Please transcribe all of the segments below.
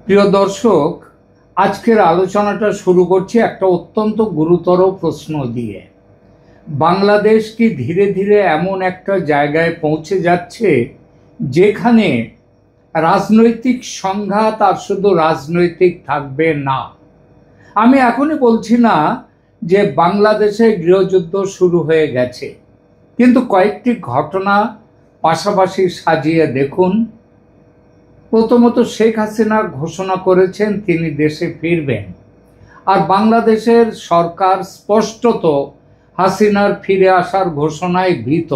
প্রিয় দর্শক, আজকের আলোচনাটা শুরু করছি একটা অত্যন্ত গুরুতর প্রশ্ন দিয়ে। বাংলাদেশ কি ধীরে ধীরে এমন একটা জায়গায় পৌঁছে যাচ্ছে যেখানে রাজনৈতিক সংঘাত আর শুধু রাজনৈতিক থাকবে না? আমি এখনই বলছি না যে বাংলাদেশে গৃহযুদ্ধ শুরু হয়ে গেছে, কিন্তু কয়েকটি ঘটনা পাশাপাশি সাজিয়ে দেখুন। প্রথমত, শেখ হাসিনা ঘোষণা করেছেন তিনি দেশে ফিরবেন, আর বাংলাদেশের সরকার স্পষ্টত হাসিনার ফিরে আসার ঘোষণায় ভীত।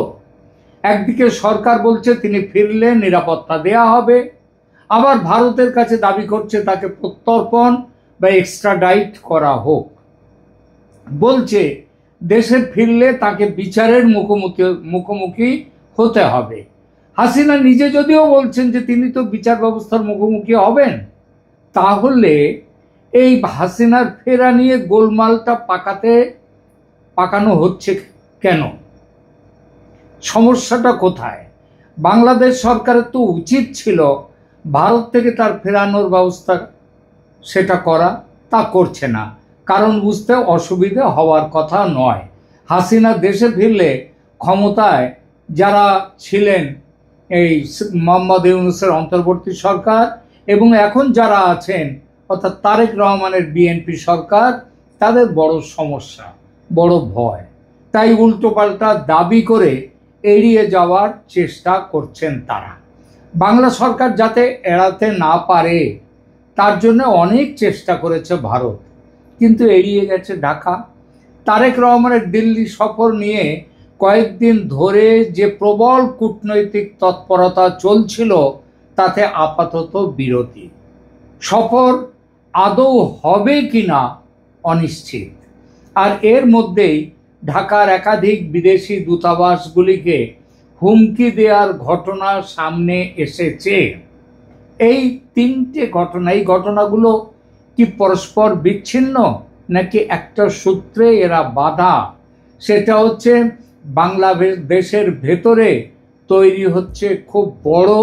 একদিকে সরকার বলছে তিনি ফিরলে নিরাপত্তা দেয়া হবে, আবার ভারতের কাছে দাবি করছে তাকে প্রত্যর্পণ বা এক্সট্রাডাইট করা হোক। বলছে দেশে ফিরলে তাকে বিচারের মুখোমুখি হতে হবে। হাসিনা নিজে যদিও বলছেন যে তিনি তো বিচার ব্যবস্থার মুখোমুখি হবেন, তাহলে এই হাসিনার ফেরা নিয়ে গোলমালটা পাকানো হচ্ছে কেন? সমস্যাটা কোথায়? বাংলাদেশ সরকারের তো উচিত ছিল ভারত থেকে তার ফেরানোর ব্যবস্থা সেটা করা, তা করছে না। কারণ বুঝতে অসুবিধা হওয়ার কথা নয়। হাসিনা দেশে ফিরলে ক্ষমতায় যারা ছিলেন এই মোহাম্মদ ইউনূসের অন্তর্বর্তী সরকার এবং এখন যারা আছেন অর্থাৎ তারেক রহমানের বিএনপি সরকার, তাদের বড় সমস্যা, বড় ভয়। তাই উল্টোপাল্টা দাবি করে এড়িয়ে যাওয়ার চেষ্টা করছেন তারা। বাংলা সরকার যাতে এড়াতে না পারে তার জন্য অনেক চেষ্টা করেছে ভারত, কিন্তু এড়িয়ে গেছে ঢাকা। তারেক রহমানের দিল্লি সফর নিয়ে কয়েকদিন ধরে যে প্রবল কূটনৈতিক তৎপরতা চলছিল তাতে আপাতত বিরতি। সফর আদৌ হবে কিনা অনিশ্চিত। আর এর মধ্যেই ঢাকার একাধিক বিদেশি দূতাবাসগুলিকে হুমকি দেওয়ার ঘটনা সামনে এসেছে। এই তিনটে ঘটনা, এই ঘটনাগুলো কি পরস্পর বিচ্ছিন্ন নাকি একটা সূত্রে এরা বাঁধা? সেটা হচ্ছে বাংলাদেশের ভেতরে তৈরি হচ্ছে খুব বড়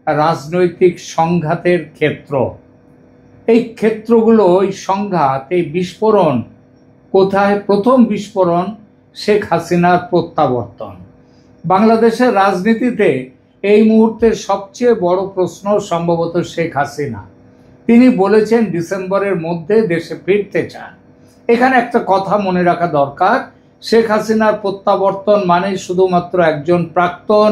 রাজনৈতিক সংঘাতের ক্ষেত্র। এই ক্ষেত্রগুলো, এই সংঘাত, এই বিস্ফোরণ কোথায়? প্রথম বিস্ফোরণ শেখ হাসিনার প্রত্যাবর্তন। বাংলাদেশের রাজনীতিতে এই মুহূর্তে সবচেয়ে বড় প্রশ্ন সম্ভবত শেখ হাসিনা। তিনি বলেছেন ডিসেম্বরের মধ্যে দেশে ফিরতে চান। এখানে একটা কথা মনে রাখা দরকার, শেখ হাসিনার প্রত্যাবর্তন মানে শুধুমাত্র একজন প্রাক্তন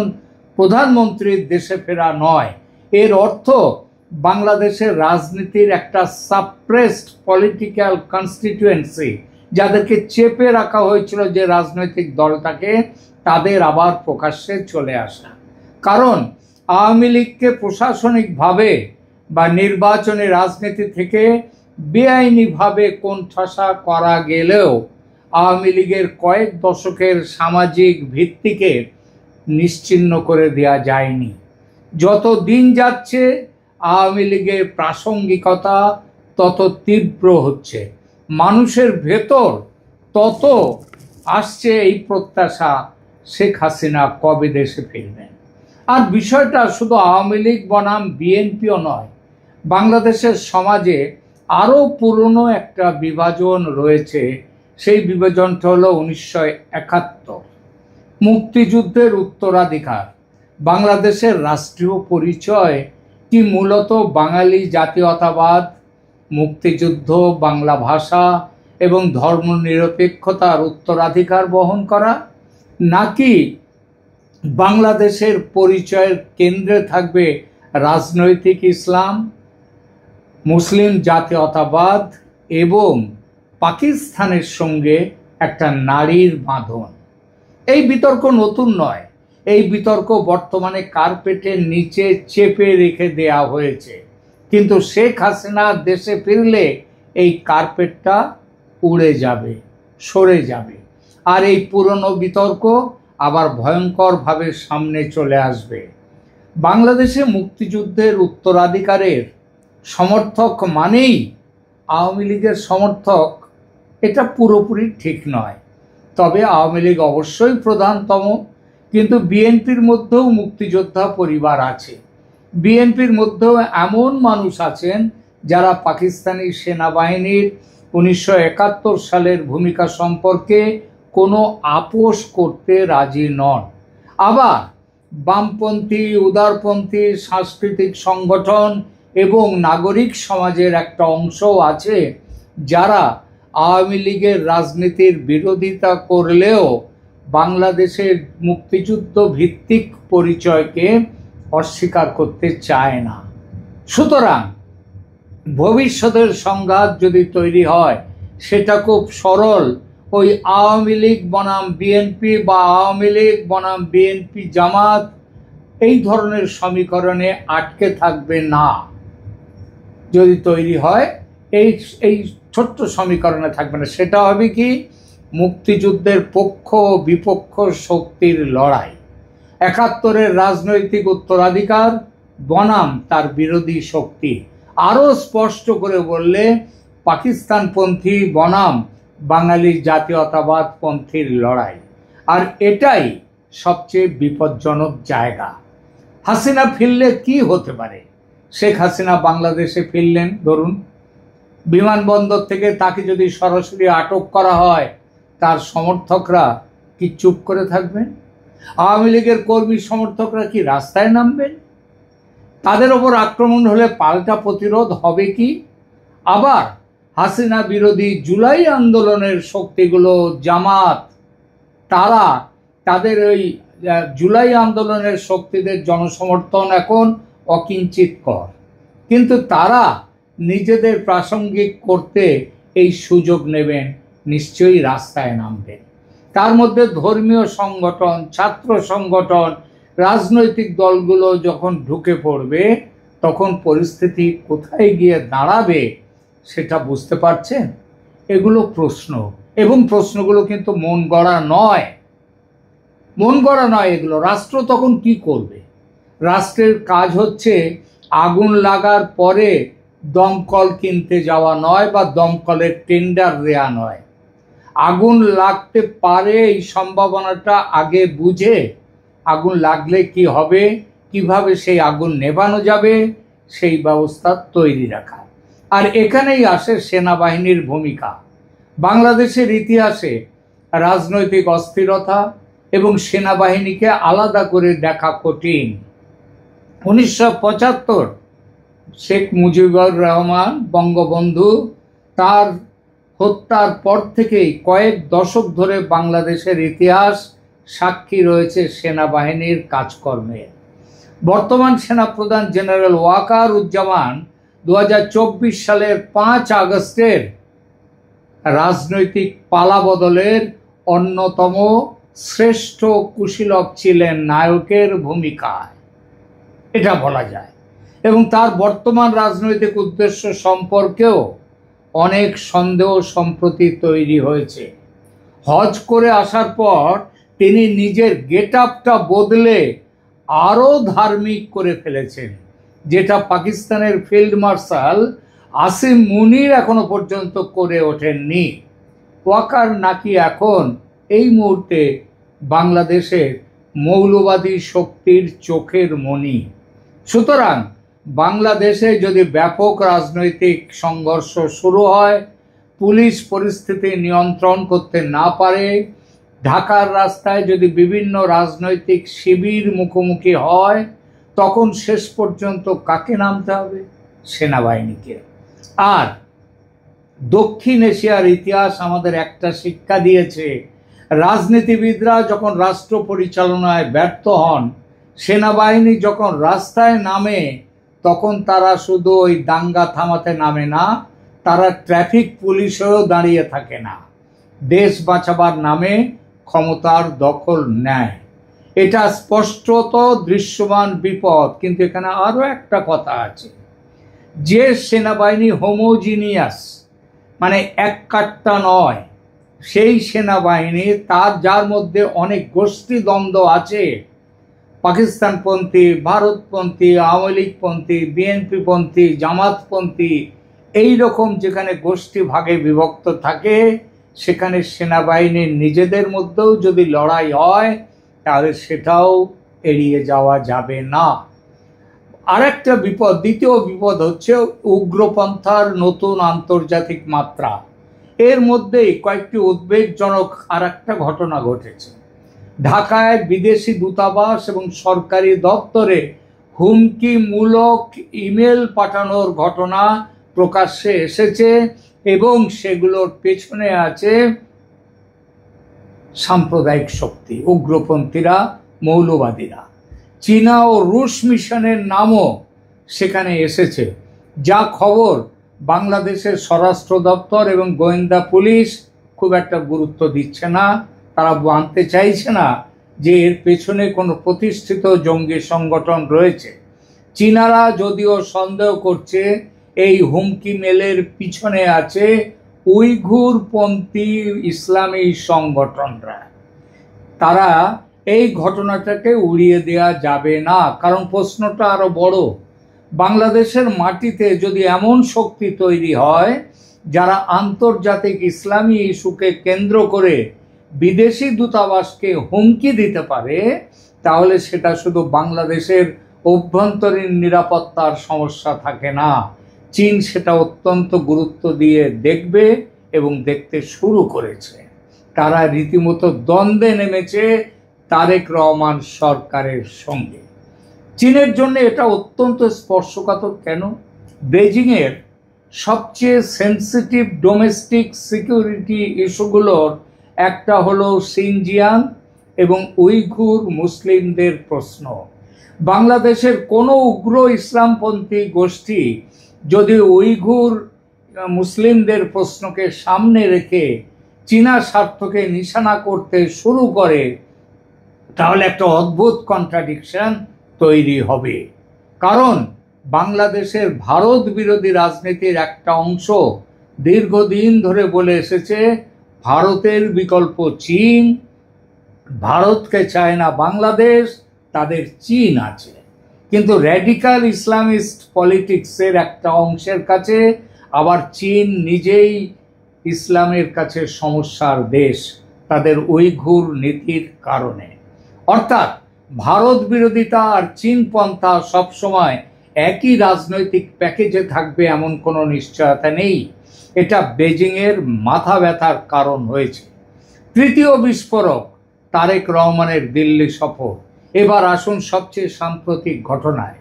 প্রধানমন্ত্রীর দেশে ফেরা নয়। এর অর্থ বাংলাদেশের রাজনীতির একটা সাপ্রেসড পলিটিক্যাল কনস্টিটিউয়েন্সি, যাদেরকে চেপে রাখা হয়েছিল যে রাজনৈতিক দলটাকে, তাদের আবার প্রকাশ্যে চলে আসা। কারণ আওয়ামী লীগকে প্রশাসনিকভাবে বা নির্বাচনী রাজনীতি থেকে বেআইনিভাবে কোণঠাসা করা গেলেও আওয়ামী লীগের কয়েক দশকের সামাজিক ভিত্তিকে নিশ্চিহ্ন করে দেওয়া যায়নি। যত দিন যাচ্ছে আওয়ামী লীগের প্রাসঙ্গিকতা তত তীব্র হচ্ছে, মানুষের ভেতর তত আসছে এই প্রত্যাশা শেখ হাসিনা কবে দেশে ফিরবেন। আর বিষয়টা শুধু আওয়ামী লীগ বনাম বিএনপিও নয়, বাংলাদেশের সমাজে আরও পুরনো একটা বিভাজন রয়েছে। সেই বিভাজনটা হলো 1971 মুক্তিযুদ্ধের উত্তরাধিকার। বাংলাদেশের রাষ্ট্রীয় পরিচয় কি মূলত বাঙালি জাতীয়তাবাদ, মুক্তিযুদ্ধ, বাংলা ভাষা এবং ধর্মনিরপেক্ষতার উত্তরাধিকার বহন করা, নাকি বাংলাদেশের পরিচয়ের কেন্দ্রে থাকবে রাজনৈতিক ইসলাম, মুসলিম জাতীয়তাবাদ এবং পাকিস্তানের সঙ্গে একটা নারীর বাঁধন? এই বিতর্ক নতুন নয়, এই বিতর্ক বর্তমানে কার্পেটের নিচে চেপে রেখে দেয়া হয়েছে। কিন্তু শেখ হাসিনা দেশে ফিরলে এই কার্পেটটা উড়ে যাবে, সরে যাবে, আর এই পুরনো বিতর্ক আবার ভয়ঙ্করভাবে সামনে চলে আসবে। বাংলাদেশে মুক্তিযুদ্ধের উত্তরাধিকারের সমর্থক মানেই আওয়ামী লীগের সমর্থক, এটা পুরোপুরি ঠিক নয়। তবে আওয়ামী লীগ অবশ্যই প্রধানতম, কিন্তু বিএনপির মধ্যেও মুক্তিযোদ্ধা পরিবার আছে। বিএনপির মধ্যেও এমন মানুষ আছেন যারা পাকিস্তানি সেনাবাহিনীর 1971 সালের ভূমিকা সম্পর্কে কোনো আপোষ করতে রাজি নন। আবার বামপন্থী, উদারপন্থী সাংস্কৃতিক সংগঠন এবং নাগরিক সমাজের একটা অংশও আছে যারা আওয়ামী লীগের রাজনীতির বিরোধিতা করলেও বাংলাদেশের মুক্তিযুদ্ধ ভিত্তিক পরিচয়কে অস্বীকার করতে চায় না। সুতরাং ভবিষ্যতের সংঘাত যদি তৈরি হয় সেটা খুব সরল ওই আওয়ামী লীগ বনাম বিএনপি বা আওয়ামী লীগ বনাম বিএনপি জামাত এই ধরনের সমীকরণে আটকে থাকবে না। যদি তৈরি হয় এই এই ছোট্ট সমীকরণে থাকবে না, সেটা হবে কি মুক্তিযুদ্ধের পক্ষ ও বিপক্ষ শক্তির লড়াই, 71-এর রাজনৈতিক উত্তরাধিকার বনাম তার বিরোধী শক্তি। আরও স্পষ্ট করে বললে পাকিস্তানপন্থী বনাম বাঙালি জাতীয়তাবাদ পন্থীর লড়াই। আর এটাই সবচেয়ে বিপজ্জনক জায়গা। হাসিনা ফিরলে কি হতে পারে? শেখ হাসিনা বাংলাদেশে ফিরলেন, ধরুন বিমানবন্দর থেকে তাকে যদি সরাসরি আটক করা হয়, তার সমর্থকরা কি চুপ করে থাকবেন? আওয়ামী লীগের কর্মী সমর্থকরা কি রাস্তায় নামবেন? তাদের ওপর আক্রমণ হলে পাল্টা প্রতিরোধ হবে কি? আবার হাসিনা বিরোধী জুলাই আন্দোলনের শক্তিগুলো, জামাত, তারা তাদের ওই জুলাই আন্দোলনের শক্তিদের জনসমর্থন এখন অকিঞ্চিতকর, কিন্তু তারা নিজেদের প্রাসঙ্গিক করতে এই সুযোগ নেবেন, নিশ্চয়ই রাস্তায় নামবেন। তার মধ্যে ধর্মীয় সংগঠন, ছাত্র সংগঠন, রাজনৈতিক দলগুলো যখন ঢুকে পড়বে তখন পরিস্থিতি কোথায় গিয়ে দাঁড়াবে সেটা বুঝতে পারছেন? এগুলো প্রশ্ন, এবং প্রশ্নগুলো কিন্তু মন গড়া নয়, মন গড়া নয় এগুলো। রাষ্ট্র তখন কি করবে? রাষ্ট্রের কাজ হচ্ছে আগুন লাগার পরে দমকল কিনতে যাওয়া নয় বা দমকলের টেন্ডার দেয়া নয়। আগুন লাগতে পারে এই সম্ভাবনাটা আগে বুঝে আগুন লাগলে কি হবে, কিভাবে সেই আগুন নেভানো যাবে সেই ব্যবস্থা তৈরি রাখা। আর এখানেই আসে সেনাবাহিনীর ভূমিকা। বাংলাদেশের ইতিহাসে রাজনৈতিক অস্থিরতা এবং সেনাবাহিনীকে আলাদা করে দেখা কঠিন। 1975 শেখ মুজিবুর রহমান বঙ্গবন্ধু তার হত্যার পর থেকেই কয়েক দশক ধরে বাংলাদেশের ইতিহাস সাক্ষী রয়েছে সেনাবাহিনীর কাজকর্মের। বর্তমান সেনাপ্রধান জেনারেল ওয়াকার উজ্জামান 2024 সালের 5 আগস্টের রাজনৈতিক পালাবদলের অন্যতম শ্রেষ্ঠ কুশীলব ছিলেন, নায়কের ভূমিকায় এটা বলা যায়। এবং তার বর্তমান রাজনৈতিক উদ্দেশ্য সম্পর্কেও অনেক সন্দেহ সম্প্রতি তৈরি হয়েছে। হজ করে আসার পর তিনি নিজের গেট আপটা বদলে আরও ধার্মিক করে ফেলেছেন, যেটা পাকিস্তানের ফিল্ড মার্শাল আসিম মুনির এখনো পর্যন্ত করে ওঠেননি। ওয়াকার নাকি এখন এই মুহূর্তে বাংলাদেশের মৌলবাদী শক্তির চোখের মণি। সুতরাং বাংলাদেশে যদি ব্যাপক রাজনৈতিক সংঘর্ষ শুরু হয়, পুলিশ পরিস্থিতি নিয়ন্ত্রণ করতে না পারে, ঢাকার রাস্তায় যদি বিভিন্ন রাজনৈতিক শিবির মুখোমুখি হয়, তখন শেষ পর্যন্ত কাকে নামতে হবে? সেনাবাহিনীকে। আর দক্ষিণ এশিয়ার ইতিহাস আমাদের একটা শিক্ষা দিয়েছে, রাজনীতিবিদরা যখন রাষ্ট্র পরিচালনায় ব্যর্থ হন, সেনাবাহিনী যখন রাস্তায় নামে তখন তারা শুধু ওই দাঙ্গা থামাতে নামে না, তারা ট্রাফিক পুলিশেও দাঁড়িয়ে থাকে না, দেশ বাঁচাবার নামে ক্ষমতার দখল নেয়। এটা স্পষ্টত দৃশ্যমান বিপদ। কিন্তু এখানে আরও একটা কথা আছে, যে সেনাবাহিনী হোমোজিনিয়াস মানে এক কাট্টা নয়, সেই সেনাবাহিনী তার যার মধ্যে অনেক গোষ্ঠী দ্বন্দ্ব আছে, পাকিস্তানপন্থী, ভারতপন্থী, আওয়ামী লীগপন্থী, বিএনপিপন্থী, জামাতপন্থী, এই রকম যেখানে গোষ্ঠী ভাগে বিভক্ত থাকে, সেখানে সেনাবাহিনীর নিজেদের মধ্যেও যদি লড়াই হয় তাহলে সেটাও এড়িয়ে যাওয়া যাবে না। আরেকটা বিপদ, দ্বিতীয় বিপদ হচ্ছে উগ্রপন্থার নতুন আন্তর্জাতিক মাত্রা। এর মধ্যেই কয়েকটি উদ্বেগজনক আরেকটা ঘটনা ঘটেছে। ঢাকায় বিদেশি দূতাবাস এবং সরকারি দপ্তরে হুমকিমূলক ইমেল পাঠানোর ঘটনা প্রকাশ্যে এসেছে এবং সেগুলোর পেছনে আছে সাম্প্রদায়িক শক্তি, উগ্রপন্থীরা, মৌলবাদীরা। চীনা ও রুশ মিশনের নামও সেখানে এসেছে, যা খবর বাংলাদেশের স্বরাষ্ট্র দপ্তর এবং গোয়েন্দা পুলিশ খুব একটা গুরুত্ব দিচ্ছে না। তারা মানতে চাইছে না যে এর পেছনে কোনো প্রতিষ্ঠিত জঙ্গি সংগঠন রয়েছে। চীনারা যদিও সন্দেহ করছে এই হুমকি মেলের পিছনে আছে উইঘুরপন্থী ইসলামী সংগঠনরা। তারা এই ঘটনাটাকে উড়িয়ে দেওয়া যাবে না, কারণ প্রশ্নটা আরো বড়। বাংলাদেশের মাটিতে যদি এমন শক্তি তৈরি হয় যারা আন্তর্জাতিক ইসলামী ইস্যুকে কেন্দ্র করে বিদেশি দূতাবাসকে হুমকি দিতে পারে, তাহলে সেটা শুধু বাংলাদেশের অভ্যন্তরীণ নিরাপত্তার সমস্যা থাকে না, চীন সেটা অত্যন্ত গুরুত্ব দিয়ে দেখবে এবং দেখতে শুরু করেছে। তারা রীতিমতো দ্বন্দ্বে নেমেছে তারেক রহমান সরকারের সঙ্গে। চীনের জন্য এটা অত্যন্ত স্পর্শকাতর। কেন? বেজিংয়ের সবচেয়ে সেন্সিটিভ ডোমেস্টিক সিকিউরিটি ইস্যুগুলোর একটা হলো সিনজিয়াং এবং উইঘুর মুসলিমদের প্রশ্ন। বাংলাদেশের কোনো উগ্র ইসলামপন্থী গোষ্ঠী যদি উইঘুর মুসলিমদের প্রশ্নকে সামনে রেখে চীনা স্বার্থকে নিশানা করতে শুরু করে, তাহলে একটা অদ্ভুত কন্ট্রাডিকশন তৈরি হবে। কারণ বাংলাদেশের ভারত বিরোধী রাজনীতির একটা অংশ দীর্ঘদিন ধরে বলে এসেছে ভারতের বিকল্প চীন, ভারতকে চায় না বাংলাদেশ, তাদের চীন আছে। কিন্তু র্যাডিক্যাল ইসলামিস্ট পলিটিক্সের একটা অংশের কাছে আবার চীন নিজেই ইসলামের কাছে সমস্যার দেশ, তাদের উইঘুর নীতির কারণে। অর্থাৎ ভারত বিরোধিতা আর চীন পন্থা সবসময় একই রাজনৈতিক প্যাকেজে থাকবে এমন কোনো নিশ্চয়তা নেই। এটা বেজিংয়ের মাথা ব্যথার কারণ হয়েছে। তৃতীয় বিস্ফোরক তারেক রহমানের দিল্লি সফর। এবার আসুন সবচেয়ে সাম্প্রতিক ঘটনায়।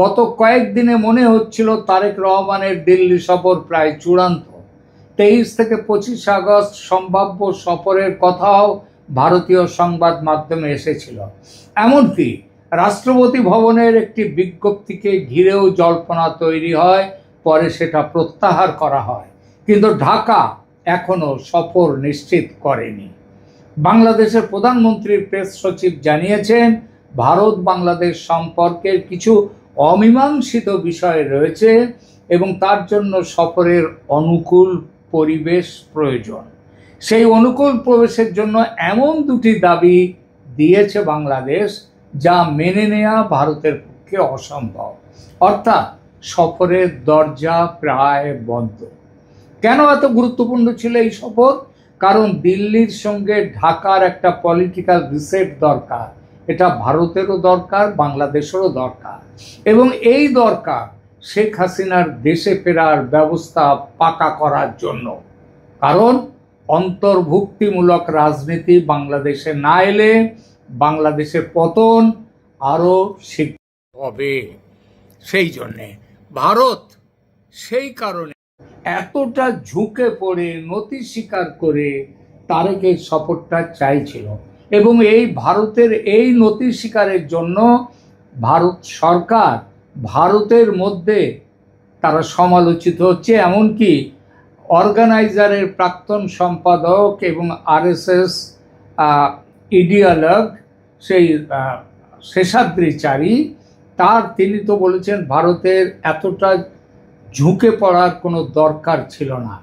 গত কয়েকদিনে মনে হচ্ছিল তারেক রহমানের দিল্লি সফর প্রায় চূড়ান্ত। 23 থেকে 25 আগস্ট সম্ভাব্য সফরের কথাও ভারতীয় সংবাদ মাধ্যমে এসেছিল। এমনকি রাষ্ট্রপতি ভবনের একটি বিজ্ঞপ্তিকে ঘিরেও জল্পনা তৈরি হয়, পরে সেটা প্রত্যাহার করা হয়। কিন্তু ঢাকা এখনো সফর নিশ্চিত করেনি। বাংলাদেশের প্রধানমন্ত্রীর প্রেস সচিব জানিয়েছেন ভারত বাংলাদেশ সম্পর্কের কিছু অমীমাংসিত বিষয় রয়েছে এবং তার জন্য সফরের অনুকূল পরিবেশ প্রয়োজন। সেই অনুকূল প্রবেশের জন্য এমন দুটি দাবি দিয়েছে বাংলাদেশ যা মেনে নেওয়া ভারতের পক্ষে অসম্ভব। অর্থাৎ সফরের দরজা প্রায় বন্ধ। কেন এত গুরুত্বপূর্ণ ছিল এই সফর? কারণ দিল্লির সঙ্গে ঢাকার একটা পলিটিক্যাল রিসেট দরকার। এটা ভারতেরও দরকার, বাংলাদেশেরও দরকার। এবং এই দরকার শেখ হাসিনার দেশে ফেরার ব্যবস্থা পাকা করার জন্য। কারণ অন্তর্ভুক্তিমূলক রাজনীতি বাংলাদেশে না এলে বাংলাদেশের পতন আরও শীঘ্র হবে। সেই জন্যে ভারত সেই কারণে এতটা ঝুঁকে পড়ে নতি স্বীকার করে তারেকের সফরটা চাইছিল। এবং এই ভারতের এই নতি স্বীকারের জন্য ভারত সরকার, ভারতের মধ্যে তারা সমালোচিত হচ্ছে। এমনকি অর্গানাইজারের প্রাক্তন সম্পাদক এবং আরএসএস ইডিওলগ সেই শেষাদ্রিচারী, তিনি তো বলেছেন ভারতের এতটা ঝুঁকে পড়ার কোনো দরকার ছিল না।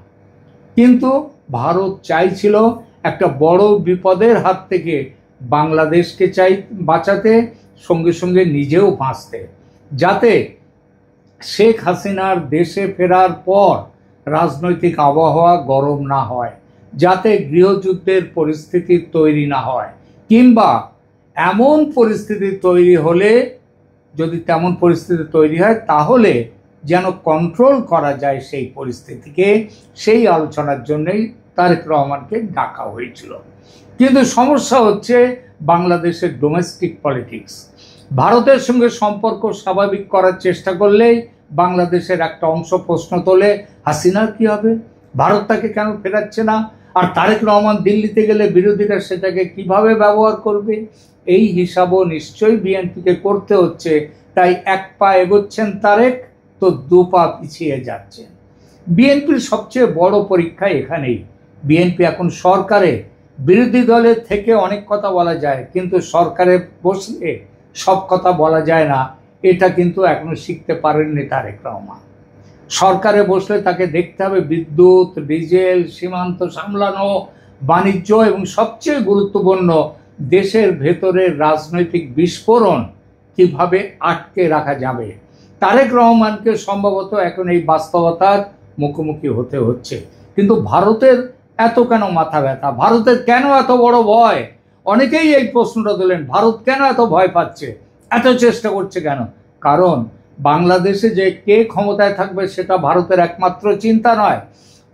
কিন্তু ভারত চাইছিল একটা বড় বিপদের হাত থেকে বাংলাদেশকে বাঁচাতে, সঙ্গে সঙ্গে নিজেও বাঁচতে, যাতে শেখ হাসিনার দেশে ফেরার পর রাজনৈতিক আবহাওয়া গরম না হয়, যাতে গৃহযুদ্ধের পরিস্থিতি তৈরি না হয়, কিংবা এমন পরিস্থিতি তৈরি হলে যদি তেমন পরিস্থিতি তৈরি হয় তাহলে যেন কন্ট্রোল করা যায় সেই পরিস্থিতিকে, সেই আলোচনার জন্যই তারেক রহমানকে ডাকা হয়েছিল। কিন্তু সমস্যা হচ্ছে বাংলাদেশের ডোমেস্টিক পলিটিক্স। ভারতের সঙ্গে সম্পর্ক স্বাভাবিক করার চেষ্টা করলেই বাংলাদেশের একটা অংশ প্রশ্ন তোলে, হাসিনার কি হবে, ভারত তাকে কেন ফেরাচ্ছে না, আর তারেক রহমান দিল্লিতে গেলে বিরোধীরা সেটাকে কিভাবে ব্যবহার করবে। এই হিসাবও নিশ্চয়ই বিএনপিকে করতে হচ্ছে। তাই এক পা এগোচ্ছেন তারেক তো দু পা পিছিয়ে যাচ্ছেন। বিএনপির সবচেয়ে বড় পরীক্ষা এখানেই। বিএনপি এখন সরকারে, বিরোধী দলের থেকে অনেক কথা বলা যায়, কিন্তু সরকারে বসলে সব কথা বলা যায় না। এটা কিন্তু এখনো শিখতে পারেননি তারেক রহমান। সরকারে বসলে তাকে দেখতে হবে বিদ্যুৎ, ডিজেল, সীমান্ত সামলানো, বাণিজ্য এবং সবচেয়ে গুরুত্বপূর্ণ দেশের ভেতরের রাজনৈতিক বিস্ফোরণ কিভাবে আটকে রাখা যাবে। তারেক রহমানকে সম্ভবত এখন এই বাস্তবতার মুখোমুখি হতে হচ্ছে। কিন্তু ভারতের এত কেন মাথা ব্যথা, ভারতের কেন এত বড় ভয়? অনেকেই এই প্রশ্নটা তোলেন, ভারত কেন এত ভয় পাচ্ছে, এত চেষ্টা করছে কেন? কারণ বাংলাদেশে যে কে ক্ষমতায় থাকবে সেটা ভারতের একমাত্র চিন্তা নয়।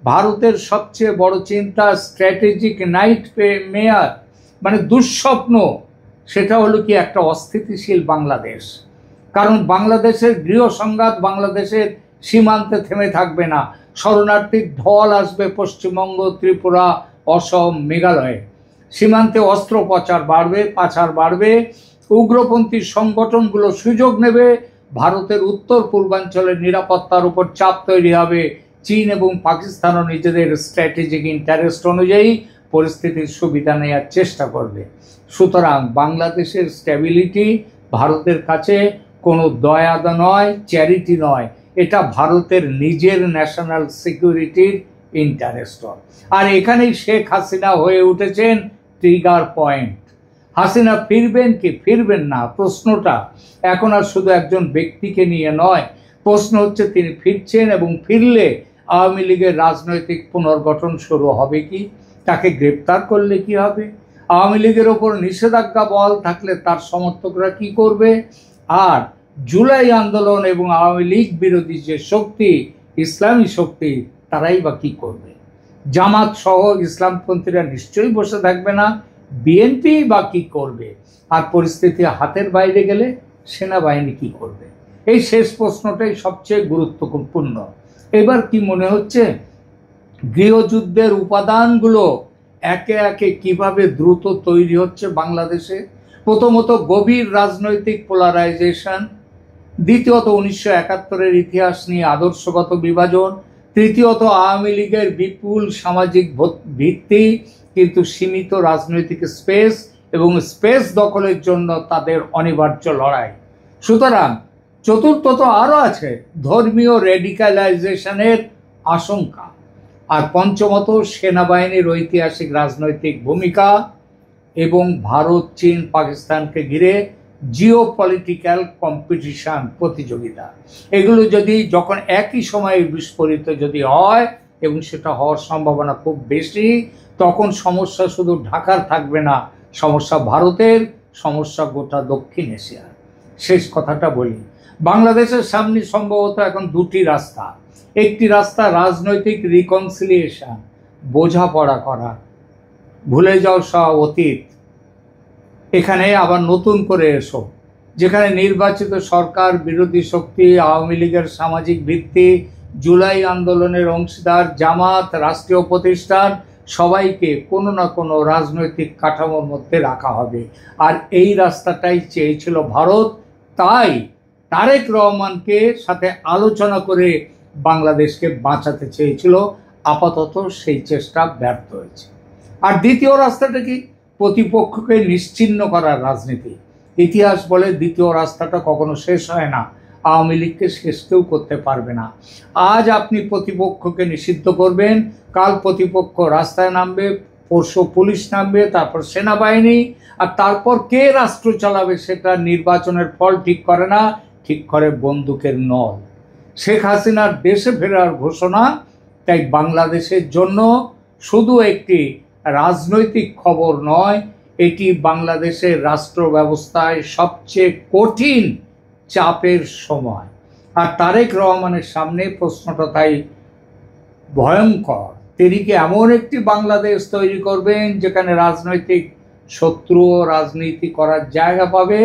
ভারতের সবচেয়ে বড় চিন্তা স্ট্র্যাটেজিক নাইট মেয়ার, মানে দুঃস্বপ্ন, সেটা হলো কি একটা অস্থিতিশীল বাংলাদেশ। কারণ বাংলাদেশের গৃহ সংঘাত বাংলাদেশের সীমান্তে থেমে থাকবে না। শরণার্থীর ঢল আসবে পশ্চিমবঙ্গ, ত্রিপুরা, অসম, মেঘালয়ে। সীমান্তে অস্ত্র পাচার বাড়বে। উগ্রপন্থী সংগঠনগুলো সুযোগ নেবে। ভারতের উত্তর পূর্বাঞ্চলের নিরাপত্তার উপর চাপ তৈরি হবে। চীন এবং পাকিস্তানও নিজেদের স্ট্র্যাটেজিক ইন্টারেস্ট অনুযায়ী পরিস্থিতির সুবিধা নেওয়ার চেষ্টা করবে। সুতরাং বাংলাদেশের স্ট্যাবিলিটি ভারতের কাছে কোনো দয়া নয়, চ্যারিটি নয়, এটা ভারতের নিজের ন্যাশনাল সিকিউরিটির ইন্টারেস্ট। আর এখানেই শেখ হাসিনা হয়ে উঠেছেন ট্রিগার পয়েন্ট। হাসিনা ফিরবেন কি ফিরবেন না, প্রশ্নটা এখন আর শুধু একজন ব্যক্তিকে নিয়ে নয়। প্রশ্ন হচ্ছে তিনি ফিরছেন, এবং ফিরলে আওয়ামী লীগের রাজনৈতিক পুনর্গঠন শুরু হবে কি, তাকে গ্রেপ্তার করলে কি হবে, আওয়ামী লীগের ওপর নিষেধাজ্ঞা বল থাকলে তার সমর্থকরা কি করবে, আর জুলাই আন্দোলন এবং আওয়ামী লীগ বিরোধী যে শক্তি, ইসলামী শক্তি, তারাই বা কি করবে। জামাত সহ ইসলামপন্থীরা নিশ্চয়ই বসে থাকবে না, বিএনপি বা কি করবে। আর পরিস্থিতি হাতের বাইরে গেলে সেনাবাহিনী কি করবে। এই শেষ প্রশ্নটাই সবচেয়ে গুরুত্বপূর্ণ। এবার কি মনে হচ্ছে গৃহযুদ্ধের উপাদানগুলো একে একে কিভাবে দ্রুত তৈরি হচ্ছে বাংলাদেশে? প্রথমত গভীর রাজনৈতিক পোলারাইজেশন, দ্বিতীয়ত 1971-এর ইতিহাস নিয়ে আদর্শগত বিভাজন, তৃতীয়ত আওয়ামী লীগের বিপুল সামাজিক ভিত্তি কিন্তু সীমিত রাজনৈতিক স্পেস, এবং স্পেস দখলের জন্য তাদের অনিবার্য লড়াই। সুতরাং চতুর্থত আরও আছে ধর্মীয় রেডিকালাইজেশনের আশঙ্কা। আর পঞ্চমত সেনাবাহিনীর ঐতিহাসিক রাজনৈতিক ভূমিকা এবং ভারত, চীন, পাকিস্তানকে ঘিরে জিও পলিটিক্যাল কম্পিটিশন, প্রতিযোগিতা। এগুলো যদি যখন একই সময়ে বিস্ফোরিত যদি হয়, এবং সেটা হওয়ার সম্ভাবনা খুব বেশি, তখন সমস্যা শুধু ঢাকার থাকবে না, সমস্যা ভারতের, সমস্যা গোটা দক্ষিণ এশিয়ার। শেষ কথাটা বলি, বাংলাদেশের সামনে সম্ভবত এখন দুটি রাস্তা। একটি রাস্তা রাজনৈতিক রিকনসিলিয়েশন, বোঝাপড়া করা, ভুলে যাও সব অতীত, এখানে আবার নতুন করে এসো, যেখানে নির্বাচিত সরকার, বিরোধী শক্তি, আওয়ামী লীগের সামাজিক ভিত্তি, জুলাই আন্দোলনের অংশীদার, জামাত, রাষ্ট্রীয় প্রতিষ্ঠান, সবাইকে কোনো না কোনো রাজনৈতিক কাঠামোর মধ্যে রাখা হবে। আর এই রাস্তাটাই চেয়েছিল ভারত। তাই তারেক রহমানকে সাথে আলোচনা করে বাংলাদেশকে বাঁচাতে চেয়েছিল। আপাতত সেই চেষ্টা ব্যর্থ হয়েছে। আর দ্বিতীয় রাস্তাটা কি? প্রতিপক্ষকে নিশ্চিহ্ন করার রাজনীতি। ইতিহাস বলে দ্বিতীয় রাস্তাটা কখনো শেষ হয় না। আওয়ামী লীগকে শেষ কেউ করতে পারবে না। আজ আপনি প্রতিপক্ষকে নিষিদ্ধ করবেন, কাল প্রতিপক্ষ রাস্তায় নামবে, পরশু পুলিশ নামবে, তারপর সেনাবাহিনী, আর তারপর কে রাষ্ট্র চালাবে সেটা নির্বাচনের ফল ঠিক করে না, ঠিক করে বন্দুকের নল। শেখ হাসিনার দেশে ফেরার ঘোষণা তাই বাংলাদেশের জন্য শুধু একটি রাজনৈতিক খবর নয়, এটি বাংলাদেশের রাষ্ট্র ব্যবস্থায় সবচেয়ে কঠিন চাপের সময়। আর তারেক রহমানের সামনে প্রশ্নটা তাই ভয়ঙ্কর, তিনি কি এমন একটি বাংলাদেশ তৈরি করবেন যেখানে রাজনৈতিক শত্রুও রাজনীতি করার জায়গা পাবে,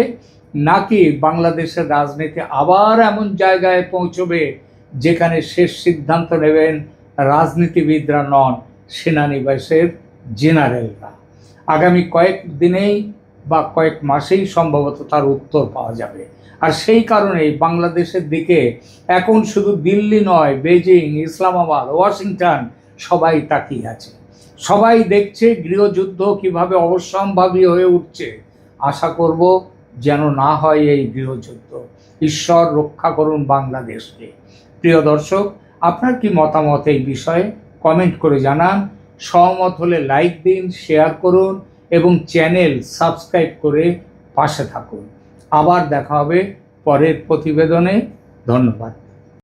নাকি বাংলাদেশের রাজনীতি আবার এমন জায়গায় পৌঁছবে যেখানে শেষ সিদ্ধান্ত নেবেন রাজনীতিবিদরা নন, সেনানিবাসের জেনারেলরা? আগামী কয়েক দিনেই বা কয়েক মাসেই সম্ভবত তার উত্তর পাওয়া যাবে। আর সেই কারণেই বাংলাদেশের দিকে এখন শুধু দিল্লি নয়, বেজিং, ইসলামাবাদ, ওয়াশিংটন সবাই তাকিয়ে আছে। সবাই দেখছে গৃহযুদ্ধ কিভাবে অবশ্যম্ভাবী হয়ে উঠছে। আশা করব যেন না হয় এই গৃহযুদ্ধ। ঈশ্বর রক্ষা করুন বাংলাদেশকে। প্রিয় দর্শক, আপনার কি মতামত এই বিষয়ে কমেন্ট করে জানান। সহমত হলে লাইক দিন, শেয়ার করুন এবং চ্যানেল সাবস্ক্রাইব করে পাশে থাকুন। আবার দেখা হবে পরের প্রতিবেদনে। ধন্যবাদ।